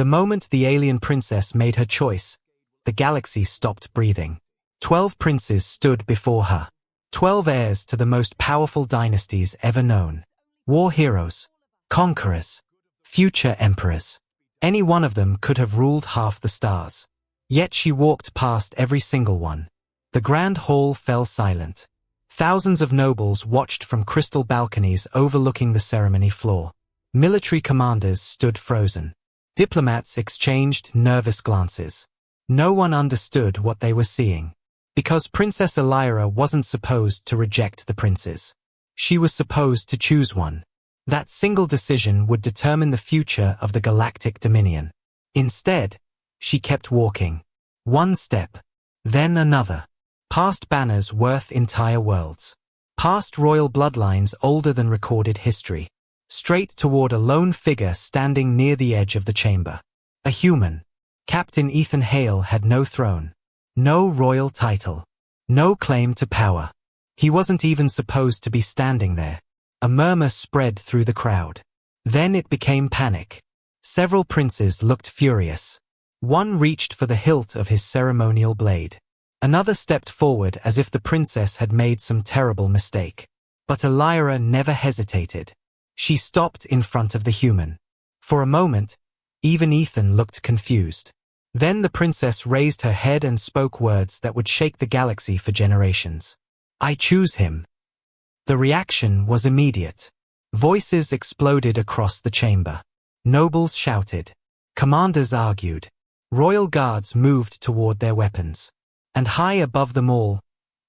The moment the alien princess made her choice, the galaxy stopped breathing. 12 princes stood before her. 12 heirs to the most powerful dynasties ever known. War heroes, conquerors, future emperors. Any one of them could have ruled half the stars. Yet she walked past every single one. The grand hall fell silent. Thousands of nobles watched from crystal balconies overlooking the ceremony floor. Military commanders stood frozen. Diplomats exchanged nervous glances. No one understood what they were seeing. Because Princess Elira wasn't supposed to reject the princes. She was supposed to choose one. That single decision would determine the future of the galactic dominion. Instead, she kept walking. One step, then another. Past banners worth entire worlds. Past royal bloodlines older than recorded history. Straight toward a lone figure standing near the edge of the chamber. A human. Captain Ethan Hale had no throne. No royal title. No claim to power. He wasn't even supposed to be standing there. A murmur spread through the crowd. Then it became panic. Several princes looked furious. One reached for the hilt of his ceremonial blade. Another stepped forward as if the princess had made some terrible mistake. But Elira never hesitated. She stopped in front of the human. For a moment, even Ethan looked confused. Then the princess raised her head and spoke words that would shake the galaxy for generations. "I choose him." The reaction was immediate. Voices exploded across the chamber. Nobles shouted. Commanders argued. Royal guards moved toward their weapons. And high above them all,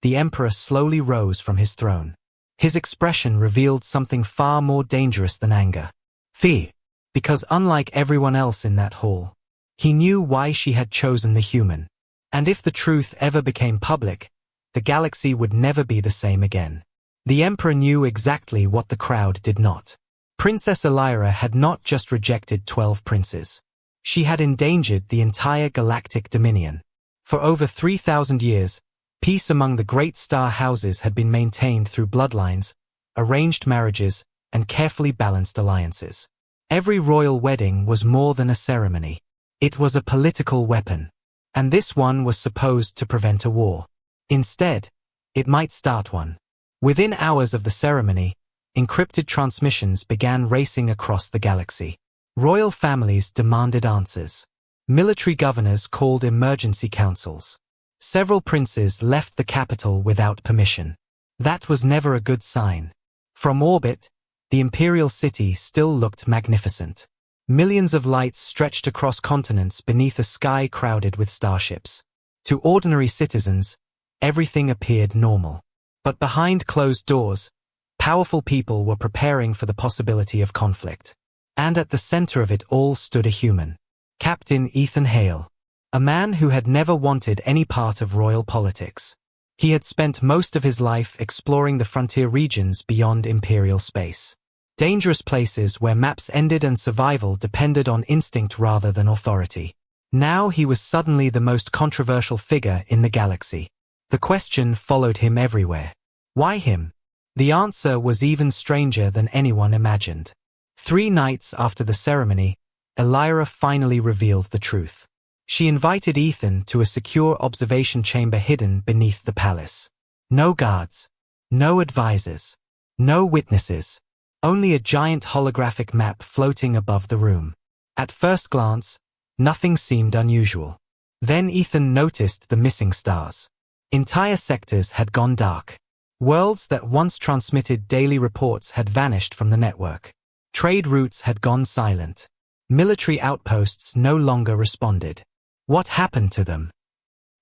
the emperor slowly rose from his throne. His expression revealed something far more dangerous than anger. Fear. Because unlike everyone else in that hall, he knew why she had chosen the human. And if the truth ever became public, the galaxy would never be the same again. The emperor knew exactly what the crowd did not. Princess Elira had not just rejected 12 princes. She had endangered the entire galactic dominion. For over 3,000 years, peace among the great star houses had been maintained through bloodlines, arranged marriages, and carefully balanced alliances. Every royal wedding was more than a ceremony. It was a political weapon. And this one was supposed to prevent a war. Instead, it might start one. Within hours of the ceremony, encrypted transmissions began racing across the galaxy. Royal families demanded answers. Military governors called emergency councils. Several princes left the capital without permission. That was never a good sign. From orbit, the imperial city still looked magnificent. Millions of lights stretched across continents beneath a sky crowded with starships. To ordinary citizens, everything appeared normal. But behind closed doors, powerful people were preparing for the possibility of conflict. And at the center of it all stood a human. Captain Ethan Hale. A man who had never wanted any part of royal politics. He had spent most of his life exploring the frontier regions beyond imperial space. Dangerous places where maps ended and survival depended on instinct rather than authority. Now he was suddenly the most controversial figure in the galaxy. The question followed him everywhere. Why him? The answer was even stranger than anyone imagined. 3 nights after the ceremony, Elira finally revealed the truth. She invited Ethan to a secure observation chamber hidden beneath the palace. No guards, no advisors, no witnesses, only a giant holographic map floating above the room. At first glance, nothing seemed unusual. Then Ethan noticed the missing stars. Entire sectors had gone dark. Worlds that once transmitted daily reports had vanished from the network. Trade routes had gone silent. Military outposts no longer responded. What happened to them?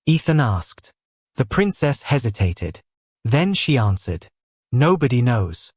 Ethan asked. The princess hesitated. Then she answered. Nobody knows.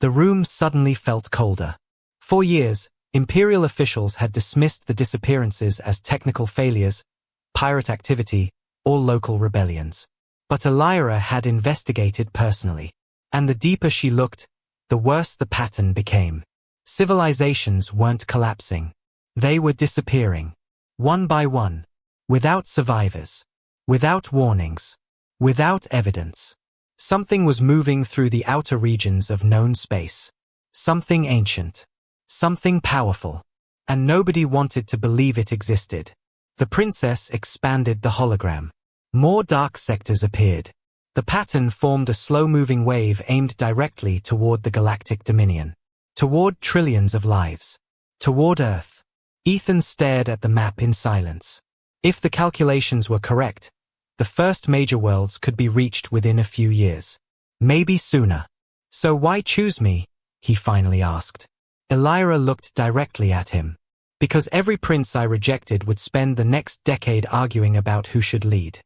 The room suddenly felt colder. For years, imperial officials had dismissed the disappearances as technical failures, pirate activity, or local rebellions. But Elira had investigated personally. And the deeper she looked, the worse the pattern became. Civilizations weren't collapsing. They were disappearing. One by one. Without survivors. Without warnings. Without evidence. Something was moving through the outer regions of known space. Something ancient. Something powerful. and nobody wanted to believe it existed. The princess expanded the hologram. More dark sectors appeared. The pattern formed a slow-moving wave aimed directly toward the galactic dominion. Toward trillions of lives. Toward Earth. Ethan stared at the map in silence. If the calculations were correct, the first major worlds could be reached within a few years. Maybe sooner. So why choose me? He finally asked. Elira looked directly at him. Because every prince I rejected would spend the next decade arguing about who should lead.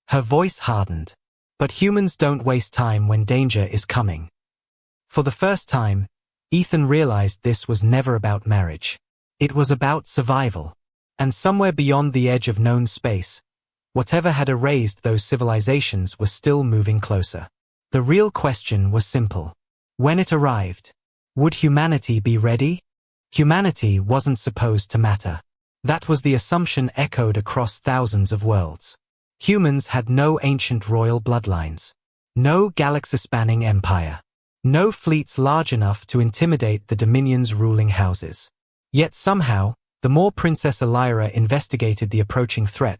Her voice hardened. But humans don't waste time when danger is coming. For the first time, Ethan realized this was never about marriage. It was about survival. And somewhere beyond the edge of known space, whatever had erased those civilizations was still moving closer. The real question was simple. When it arrived, would humanity be ready? Humanity wasn't supposed to matter. That was the assumption echoed across thousands of worlds. Humans had no ancient royal bloodlines. No galaxy-spanning empire. No fleets large enough to intimidate the Dominion's ruling houses. Yet somehow, the more Princess Elira investigated the approaching threat,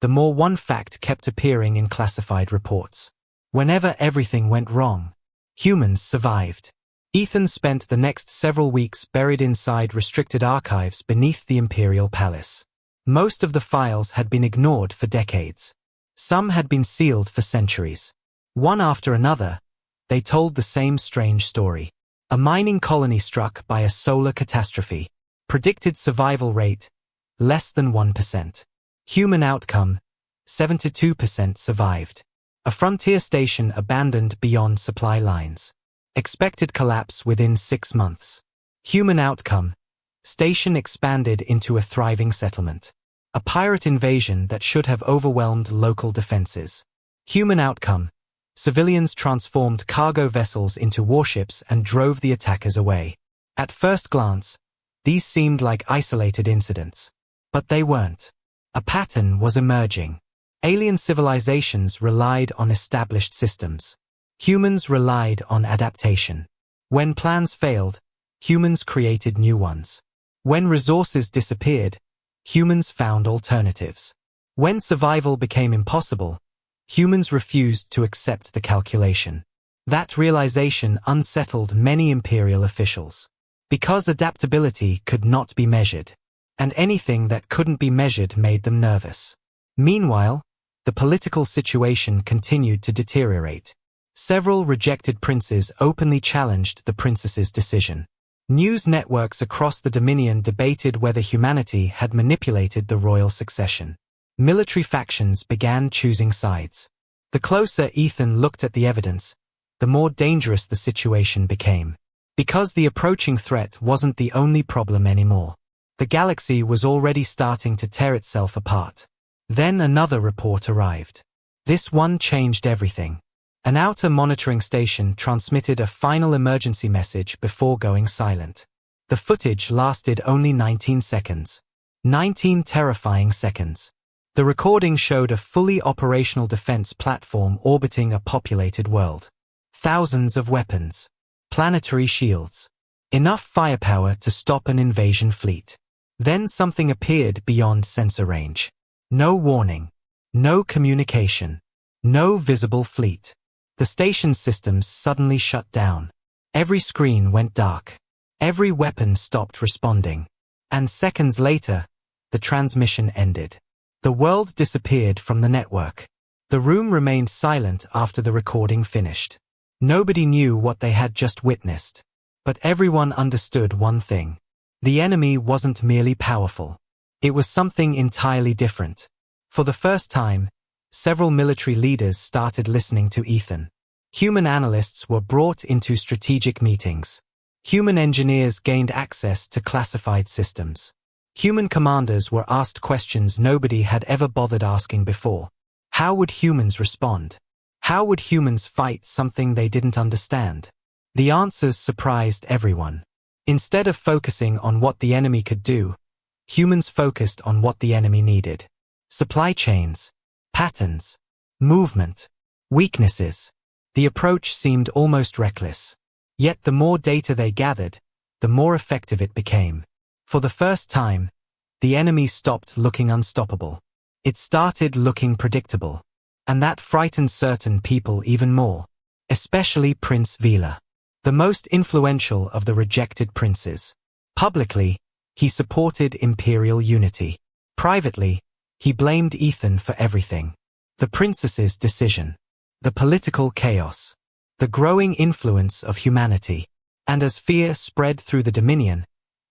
the more one fact kept appearing in classified reports. Whenever everything went wrong, humans survived. Ethan spent the next several weeks buried inside restricted archives beneath the Imperial Palace. Most of the files had been ignored for decades. Some had been sealed for centuries. One after another, they told the same strange story. A mining colony struck by a solar catastrophe. Predicted survival rate, less than 1%. Human outcome, 72% survived. A frontier station abandoned beyond supply lines. Expected collapse within 6 months. Human outcome, station expanded into a thriving settlement. A pirate invasion that should have overwhelmed local defenses. Human outcome, civilians transformed cargo vessels into warships and drove the attackers away. At first glance, these seemed like isolated incidents. But they weren't. A pattern was emerging. Alien civilizations relied on established systems. Humans relied on adaptation. When plans failed, humans created new ones. When resources disappeared, humans found alternatives. When survival became impossible, humans refused to accept the calculation. That realization unsettled many imperial officials. Because adaptability could not be measured. And anything that couldn't be measured made them nervous. Meanwhile, the political situation continued to deteriorate. Several rejected princes openly challenged the princess's decision. News networks across the Dominion debated whether humanity had manipulated the royal succession. Military factions began choosing sides. The closer Ethan looked at the evidence, the more dangerous the situation became. Because the approaching threat wasn't the only problem anymore. The galaxy was already starting to tear itself apart. Then another report arrived. This one changed everything. An outer monitoring station transmitted a final emergency message before going silent. The footage lasted only 19 seconds. 19 terrifying seconds. The recording showed a fully operational defense platform orbiting a populated world. Thousands of weapons. Planetary shields. Enough firepower to stop an invasion fleet. Then something appeared beyond sensor range. No warning. No communication. No visible fleet. The station's systems suddenly shut down. Every screen went dark. Every weapon stopped responding. And seconds later, the transmission ended. The world disappeared from the network. The room remained silent after the recording finished. Nobody knew what they had just witnessed. But everyone understood one thing. The enemy wasn't merely powerful. It was something entirely different. For the first time, several military leaders started listening to Ethan. Human analysts were brought into strategic meetings. Human engineers gained access to classified systems. Human commanders were asked questions nobody had ever bothered asking before. How would humans respond? How would humans fight something they didn't understand? The answers surprised everyone. Instead of focusing on what the enemy could do, humans focused on what the enemy needed. Supply chains, patterns, movement, weaknesses. The approach seemed almost reckless. Yet the more data they gathered, the more effective it became. For the first time, the enemy stopped looking unstoppable. It started looking predictable. And that frightened certain people even more, especially Prince Vila, the most influential of the rejected princes. Publicly, he supported imperial unity. Privately, he blamed Ethan for everything. The princess's decision, the political chaos, the growing influence of humanity. And as fear spread through the Dominion,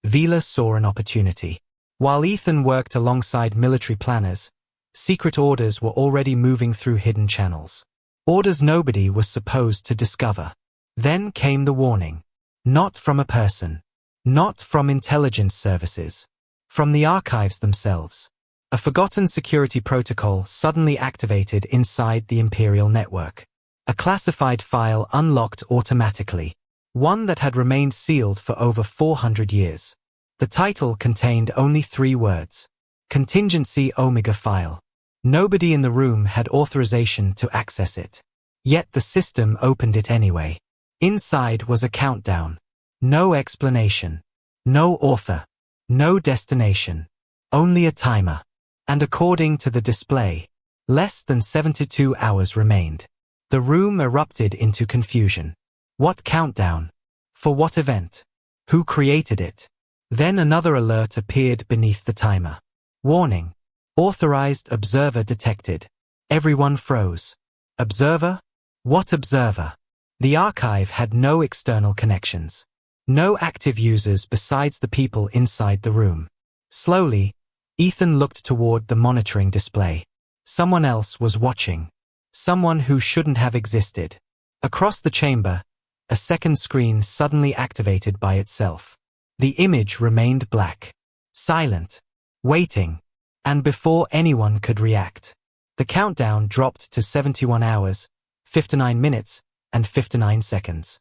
Vila saw an opportunity. While Ethan worked alongside military planners, secret orders were already moving through hidden channels. Orders nobody was supposed to discover. Then came the warning. Not from a person. Not from intelligence services. From the archives themselves. A forgotten security protocol suddenly activated inside the Imperial network. A classified file unlocked automatically. One that had remained sealed for over 400 years. The title contained only 3 words. Contingency Omega File. Nobody in the room had authorization to access it. Yet the system opened it anyway. Inside was a countdown. No explanation. No author. No destination. Only a timer. And according to the display, less than 72 hours remained. The room erupted into confusion. What countdown? For what event? Who created it? Then another alert appeared beneath the timer. Warning. Authorized observer detected. Everyone froze. Observer? What observer? The archive had no external connections. No active users besides the people inside the room. Slowly, Ethan looked toward the monitoring display. Someone else was watching. Someone who shouldn't have existed. Across the chamber, a second screen suddenly activated by itself. The image remained black. Silent. Waiting. And before anyone could react, the countdown dropped to 71 hours, 59 minutes, and 59 seconds.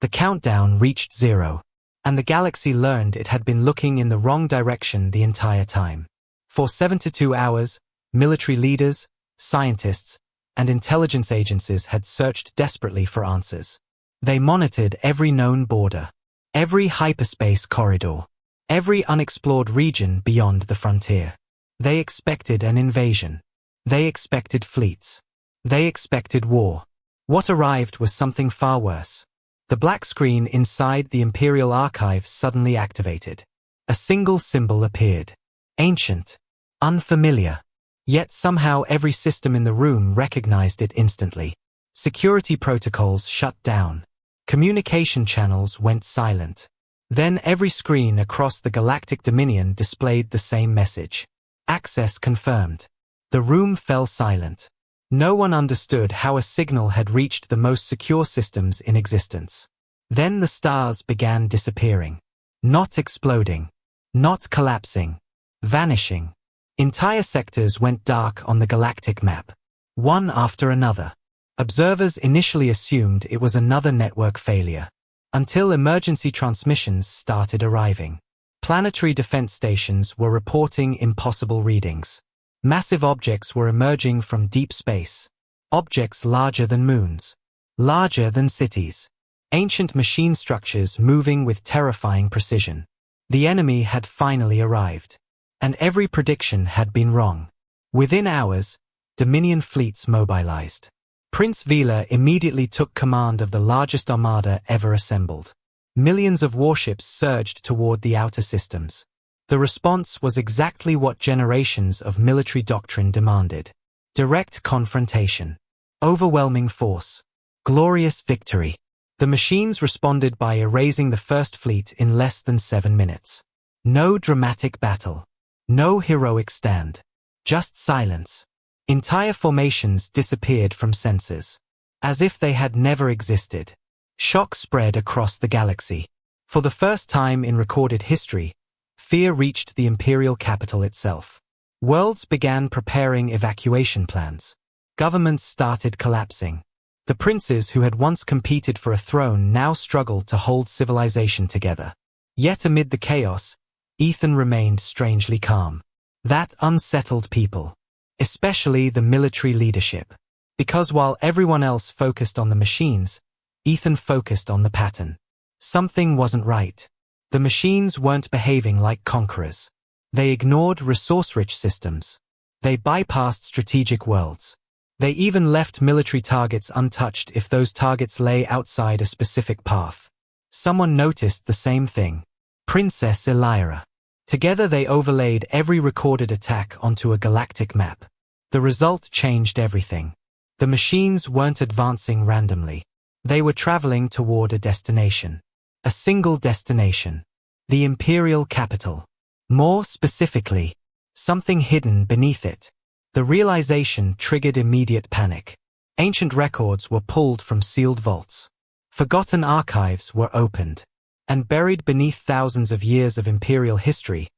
The countdown reached 0, and the galaxy learned it had been looking in the wrong direction the entire time. For 72 hours, military leaders, scientists, and intelligence agencies had searched desperately for answers. They monitored every known border, every hyperspace corridor, every unexplored region beyond the frontier. They expected an invasion. They expected fleets. They expected war. What arrived was something far worse. The black screen inside the Imperial Archive suddenly activated. A single symbol appeared. Ancient. Unfamiliar. Yet somehow every system in the room recognized it instantly. Security protocols shut down. Communication channels went silent. Then every screen across the Galactic Dominion displayed the same message. Access confirmed. The room fell silent. No one understood how a signal had reached the most secure systems in existence. Then the stars began disappearing. Not exploding. Not collapsing. Vanishing. Entire sectors went dark on the galactic map. One after another. Observers initially assumed it was another network failure. Until emergency transmissions started arriving. Planetary defense stations were reporting impossible readings. Massive objects were emerging from deep space. Objects larger than moons. Larger than cities. Ancient machine structures moving with terrifying precision. The enemy had finally arrived. And every prediction had been wrong. Within hours, Dominion fleets mobilized. Prince Vila immediately took command of the largest armada ever assembled. Millions of warships surged toward the outer systems. The response was exactly what generations of military doctrine demanded. Direct confrontation. Overwhelming force. Glorious victory. The machines responded by erasing the First Fleet in less than 7 minutes. No dramatic battle. No heroic stand. Just silence. Entire formations disappeared from sensors. As if they had never existed. Shock spread across the galaxy. For the first time in recorded history, fear reached the imperial capital itself. Worlds began preparing evacuation plans. Governments started collapsing. The princes who had once competed for a throne now struggled to hold civilization together. Yet amid the chaos, Ethan remained strangely calm. That unsettled people. Especially the military leadership. Because while everyone else focused on the machines, Ethan focused on the pattern. Something wasn't right. The machines weren't behaving like conquerors. They ignored resource-rich systems. They bypassed strategic worlds. They even left military targets untouched if those targets lay outside a specific path. Someone noticed the same thing. Princess Elira. Together they overlaid every recorded attack onto a galactic map. The result changed everything. The machines weren't advancing randomly. They were traveling toward a destination. A single destination. The imperial capital. More specifically, something hidden beneath it. The realization triggered immediate panic. Ancient records were pulled from sealed vaults. Forgotten archives were opened. And buried beneath thousands of years of imperial history,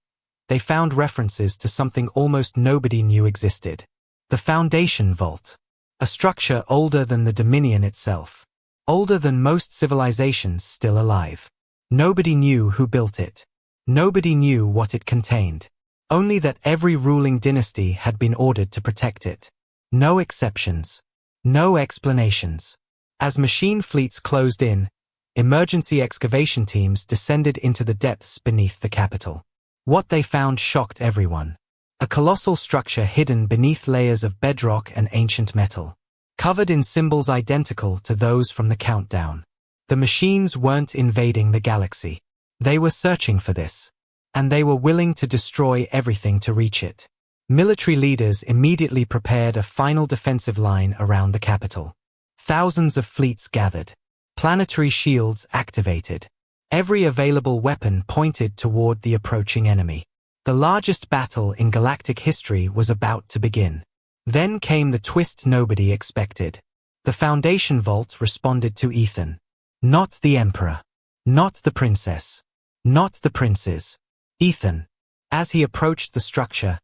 they found references to something almost nobody knew existed. The Foundation Vault. A structure older than the Dominion itself. Older than most civilizations still alive. Nobody knew who built it. Nobody knew what it contained. Only that every ruling dynasty had been ordered to protect it. No exceptions. No explanations. As machine fleets closed in, emergency excavation teams descended into the depths beneath the capital. What they found shocked everyone. A colossal structure hidden beneath layers of bedrock and ancient metal. Covered in symbols identical to those from the countdown. The machines weren't invading the galaxy. They were searching for this. And they were willing to destroy everything to reach it. Military leaders immediately prepared a final defensive line around the capital. Thousands of fleets gathered. Planetary shields activated. Every available weapon pointed toward the approaching enemy. The largest battle in galactic history was about to begin. Then came the twist nobody expected. The Foundation Vault responded to Ethan. Not the Emperor. Not the Princess. Not the Princes. Ethan. As he approached the structure,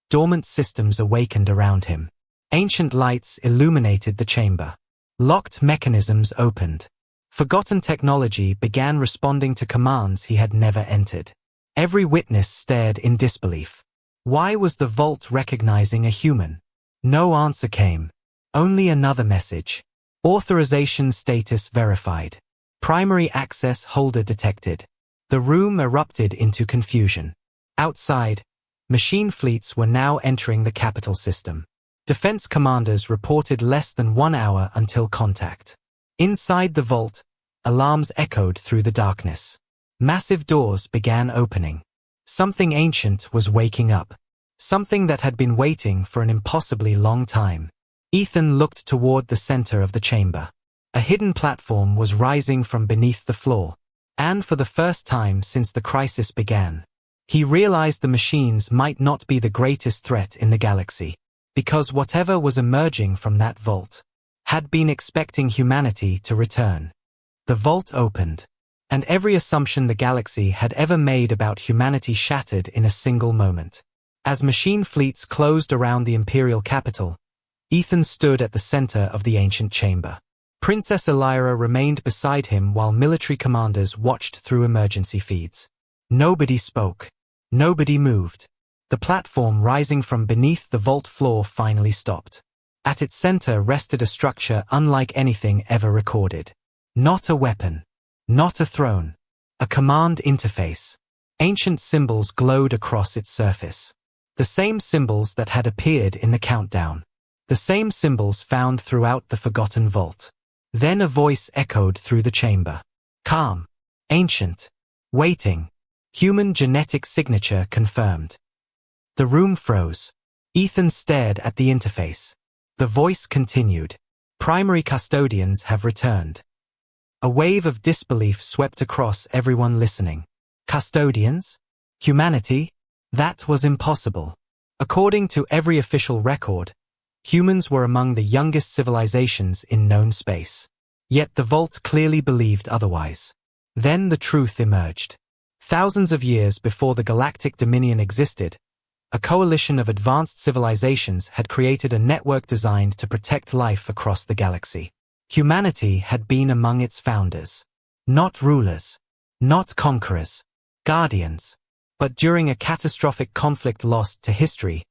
dormant systems awakened around him. Ancient lights illuminated the chamber. Locked mechanisms opened. Forgotten technology began responding to commands he had never entered. Every witness stared in disbelief. Why was the vault recognizing a human? No answer came. Only another message. Authorization status verified. Primary access holder detected. The room erupted into confusion. Outside, machine fleets were now entering the capital system. Defense commanders reported less than 1 hour until contact. Inside the vault, alarms echoed through the darkness. Massive doors began opening. Something ancient was waking up. Something that had been waiting for an impossibly long time. Ethan looked toward the center of the chamber. A hidden platform was rising from beneath the floor. And for the first time since the crisis began, he realized the machines might not be the greatest threat in the galaxy, because whatever was emerging from that vault had been expecting humanity to return. The vault opened, and every assumption the galaxy had ever made about humanity shattered in a single moment. As machine fleets closed around the imperial capital, Ethan stood at the center of the ancient chamber. Princess Elira remained beside him while military commanders watched through emergency feeds. Nobody spoke. Nobody moved. The platform rising from beneath the vault floor finally stopped. At its center rested a structure unlike anything ever recorded. Not a weapon. Not a throne. A command interface. Ancient symbols glowed across its surface. The same symbols that had appeared in the countdown. The same symbols found throughout the Forgotten Vault. Then a voice echoed through the chamber. Calm. Ancient. Waiting. Human genetic signature confirmed. The room froze. Ethan stared at the interface. The voice continued. Primary custodians have returned. A wave of disbelief swept across everyone listening. Custodians? Humanity? That was impossible. According to every official record, humans were among the youngest civilizations in known space. Yet the Vault clearly believed otherwise. Then the truth emerged. Thousands of years before the Galactic Dominion existed, a coalition of advanced civilizations had created a network designed to protect life across the galaxy. Humanity had been among its founders. Not rulers. Not conquerors. Guardians. But during a catastrophic conflict lost to history,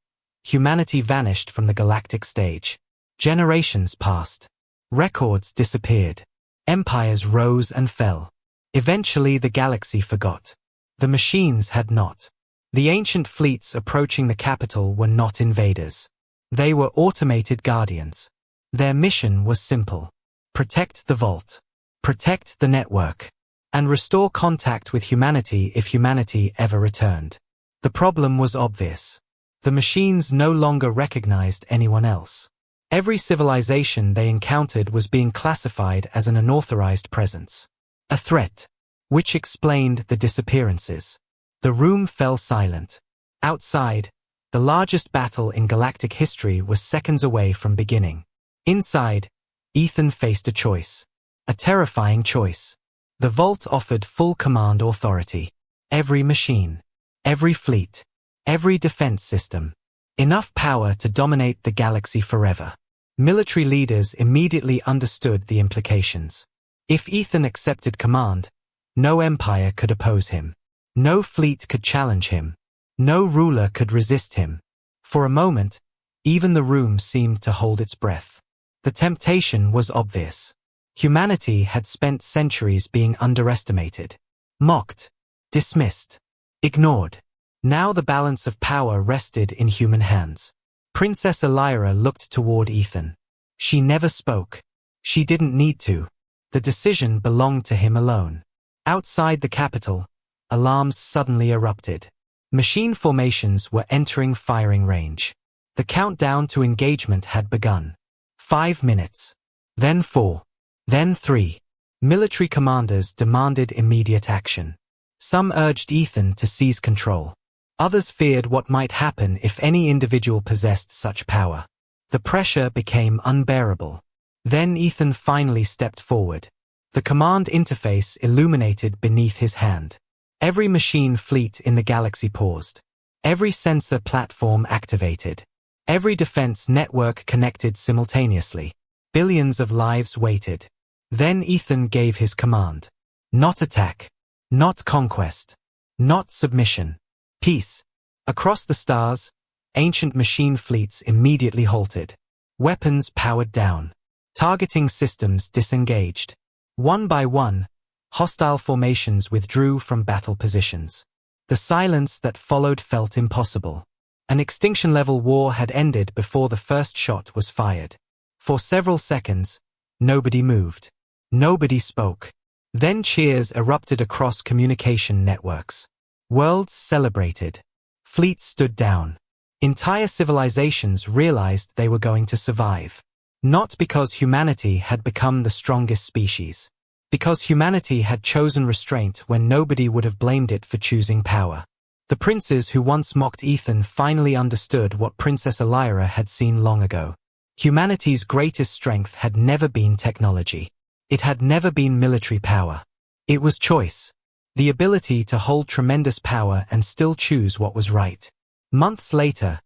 humanity vanished from the galactic stage. Generations passed. Records disappeared. Empires rose and fell. Eventually the galaxy forgot. The machines had not. The ancient fleets approaching the capital were not invaders. They were automated guardians. Their mission was simple: protect the vault, protect the network, and restore contact with humanity if humanity ever returned. The problem was obvious. The machines no longer recognized anyone else. Every civilization they encountered was being classified as an unauthorized presence. A threat. Which explained the disappearances. The room fell silent. Outside, the largest battle in galactic history was seconds away from beginning. Inside, Ethan faced a choice. A terrifying choice. The vault offered full command authority. Every machine, every fleet, every defense system. Enough power to dominate the galaxy forever. Military leaders immediately understood the implications. If Ethan accepted command, no empire could oppose him. No fleet could challenge him. No ruler could resist him. For a moment, even the room seemed to hold its breath. The temptation was obvious. Humanity had spent centuries being underestimated, mocked, dismissed, ignored. Now the balance of power rested in human hands. Princess Elira looked toward Ethan. She never spoke. She didn't need to. The decision belonged to him alone. Outside the capital, alarms suddenly erupted. Machine formations were entering firing range. The countdown to engagement had begun. 5 minutes. Then 4. Then 3. Military commanders demanded immediate action. Some urged Ethan to seize control. Others feared what might happen if any individual possessed such power. The pressure became unbearable. Then Ethan finally stepped forward. The command interface illuminated beneath his hand. Every machine fleet in the galaxy paused. Every sensor platform activated. Every defense network connected simultaneously. Billions of lives waited. Then Ethan gave his command. Not attack. Not conquest. Not submission. Peace. Across the stars, ancient machine fleets immediately halted. Weapons powered down. Targeting systems disengaged. One by one, hostile formations withdrew from battle positions. The silence that followed felt impossible. An extinction-level war had ended before the first shot was fired. For several seconds, nobody moved. Nobody spoke. Then cheers erupted across communication networks. Worlds celebrated. Fleets stood down. Entire civilizations realized they were going to survive. Not because humanity had become the strongest species. Because humanity had chosen restraint when nobody would have blamed it for choosing power. The princes who once mocked Ethan finally understood what Princess Elira had seen long ago. Humanity's greatest strength had never been technology. It had never been military power. It was choice. The ability to hold tremendous power and still choose what was right. Months later,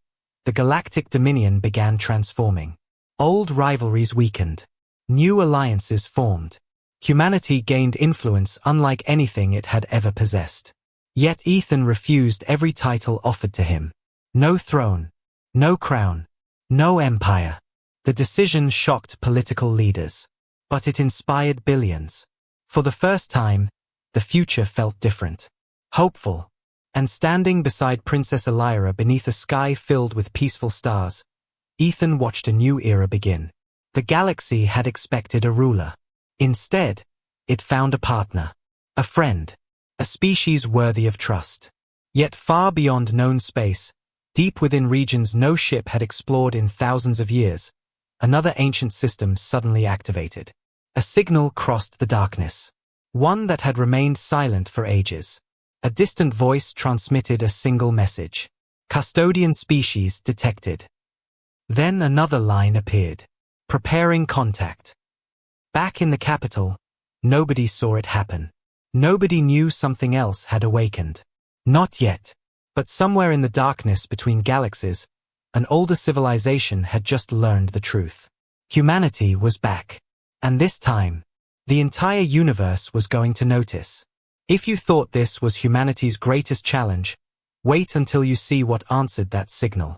the galactic dominion began transforming. Old rivalries weakened. New alliances formed. Humanity gained influence unlike anything it had ever possessed. Yet Ethan refused every title offered to him. No throne. No crown. No empire. The decision shocked political leaders. But it inspired billions. For the first time, the future felt different. Hopeful. And standing beside Princess Elira beneath a sky filled with peaceful stars, Ethan watched a new era begin. The galaxy had expected a ruler. Instead, it found a partner. A friend. A species worthy of trust. Yet far beyond known space, deep within regions no ship had explored in thousands of years, another ancient system suddenly activated. A signal crossed the darkness. One that had remained silent for ages. A distant voice transmitted a single message. Custodian species detected. Then another line appeared. Preparing contact. Back in the capital, nobody saw it happen. Nobody knew something else had awakened. Not yet. But somewhere in the darkness between galaxies, an older civilization had just learned the truth. Humanity was back. And this time, the entire universe was going to notice. If you thought this was humanity's greatest challenge, wait until you see what answered that signal.